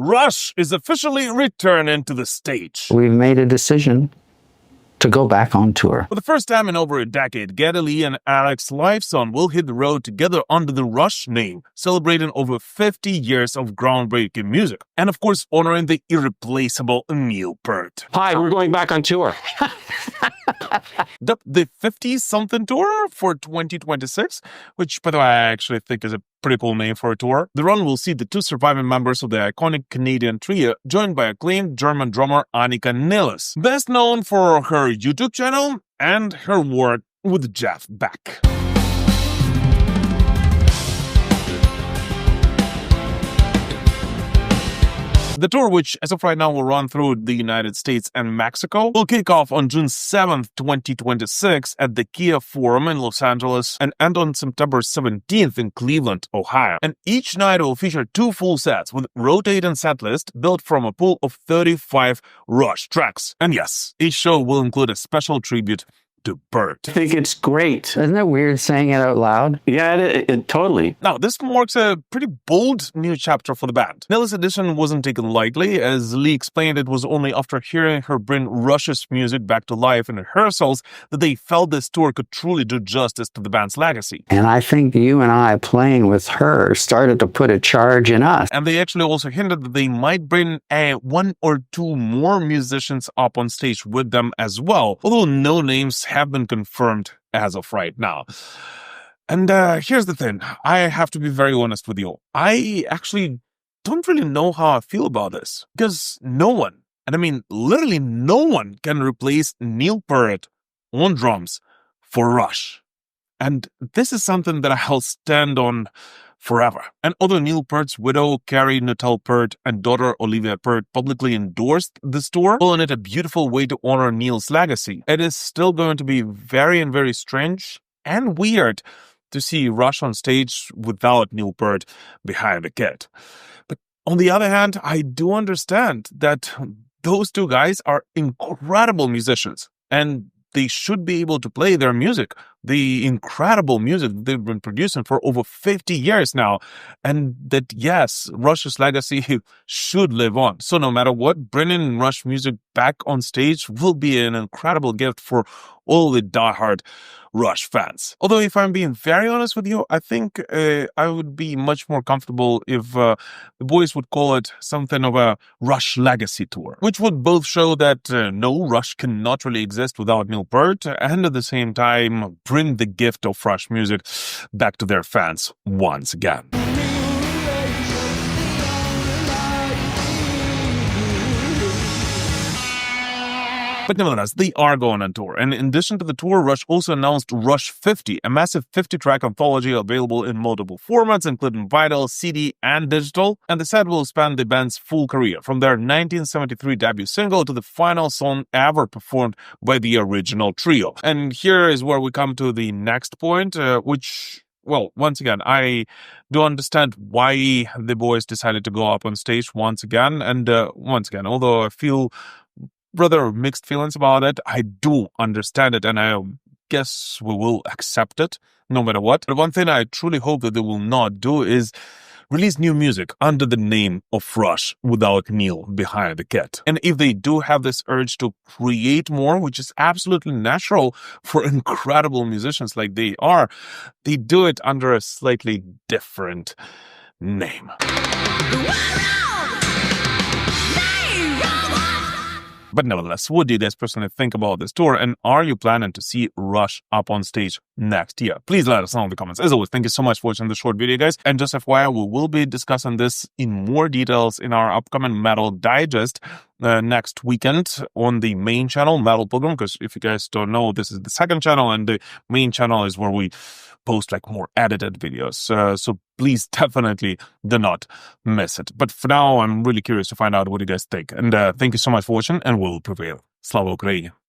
Rush is officially returning to the stage. We've made a decision to go back on tour. For the first time in over a decade, Geddy and Lifeson will hit the road together under the Rush name, celebrating over 50 years of groundbreaking music, and of course honoring the irreplaceable Neal Peart. Hi, we're going back on tour. The 50-something tour for 2026, which, by the way, I actually think is a pretty cool name for a tour. The run will see the two surviving members of the iconic Canadian trio, joined by acclaimed German drummer Anika Nilles, best known for her YouTube channel and her work with Jeff Beck. The tour, which as of right now will run through the United States and Mexico, will kick off on June 7th, 2026 at the Kia Forum in Los Angeles and end on September 17th in Cleveland, Ohio. And each night will feature 2 full sets with rotating setlist built from a pool of 35 Rush tracks. And yes, each show will include a special tribute to Peart. I think it's great. Isn't it weird saying it out loud? Yeah, it totally. Now, this marks a pretty bold new chapter for the band. Nilles' addition wasn't taken lightly. As Lee explained, it was only after hearing her bring Rush's music back to life in rehearsals that they felt this tour could truly do justice to the band's legacy. And I think you and I playing with her started to put a charge in us. And they actually also hinted that they might bring 1 or 2 more musicians up on stage with them as well, although no names have been confirmed as of right now. And here's the thing. I have to be very honest with you. I actually don't really know how I feel about this, because no one, and I mean literally no one, can replace Neal Peart on drums for Rush. And this is something that I'll stand on forever. And although Neal Peart's widow, Carrie Nuttall Peart, and daughter, Olivia Peart, publicly endorsed this tour, calling it a beautiful way to honor Neal's legacy, it is still going to be very strange and weird to see Rush on stage without Neal Peart behind the kit. But on the other hand, I do understand that those two guys are incredible musicians, and they should be able to play their music, the incredible music they've been producing for over 50 years now, and that, yes, Rush's legacy should live on. So no matter what, bringing Rush music back on stage will be an incredible gift for all the diehard Rush fans. Although, if I'm being very honest with you, I think I would be much more comfortable if the boys would call it something of a Rush legacy tour, which would both show that no, Rush cannot really exist without Neal Peart, and at the same time bring the gift of Rush music back to their fans once again. But nevertheless, they are going on tour. And in addition to the tour, Rush also announced Rush 50, a massive 50-track anthology available in multiple formats, including vinyl, CD, and digital. And the set will span the band's full career, from their 1973 debut single to the final song ever performed by the original trio. And here is where we come to the next point, which... Well, once again, I do understand why the boys decided to go up on stage once again. And once again, although I feel rather mixed feelings about it, I do understand it, and I guess we will accept it no matter what. But one thing I truly hope that they will not do is release new music under the name of Rush without Neal behind the kit. And if they do have this urge to create more, which is absolutely natural for incredible musicians like they are, they do it under a slightly different name. But nevertheless, what do you guys personally think about this tour? And are you planning to see Rush up on stage next year? Please let us know in the comments. As always, thank you so much for watching this short video, guys. And just FYI, we will be discussing this in more details in our upcoming Metal Digest next weekend on the main channel, Metal Pilgrim. Because if you guys don't know, this is the second channel, and the main channel is where we post like more edited videos. So please definitely do not miss it. But for now, I'm really curious to find out what you guys think. And thank you so much for watching, and we'll prevail. Slava Ukraini!